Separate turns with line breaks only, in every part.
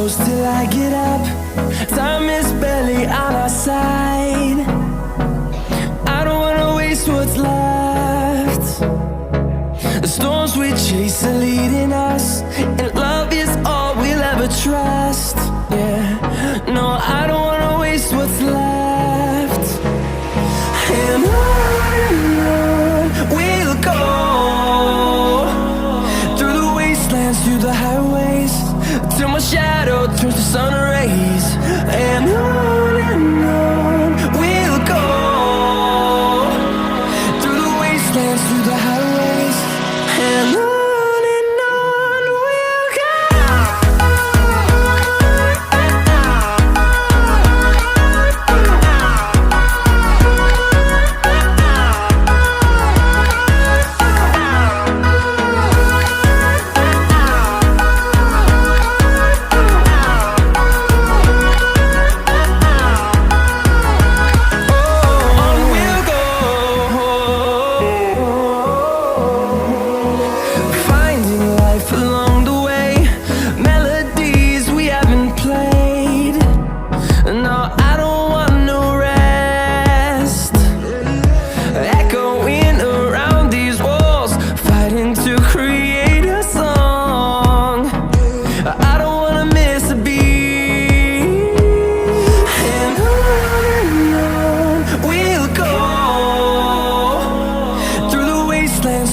close till I get up. Time is barely on our side. I don't wanna waste what's left. The storms we chase are leading us, and love is all we'll ever trust. Yeah, no, I don't wanna waste what's left. And on we'll go, through the wastelands, through the highways, till my shadow turns to sun rays. And on we'll go, through the wastelands, through the highways, and on we'll go.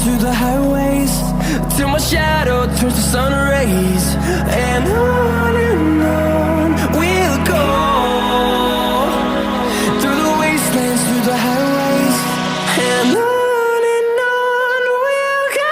Through the highways, till my shadow turns to sun rays. And on we'll go, through the wastelands, through the highways, and on we'll go.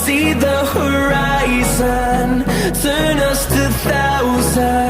See the horizon, turn us to thousands.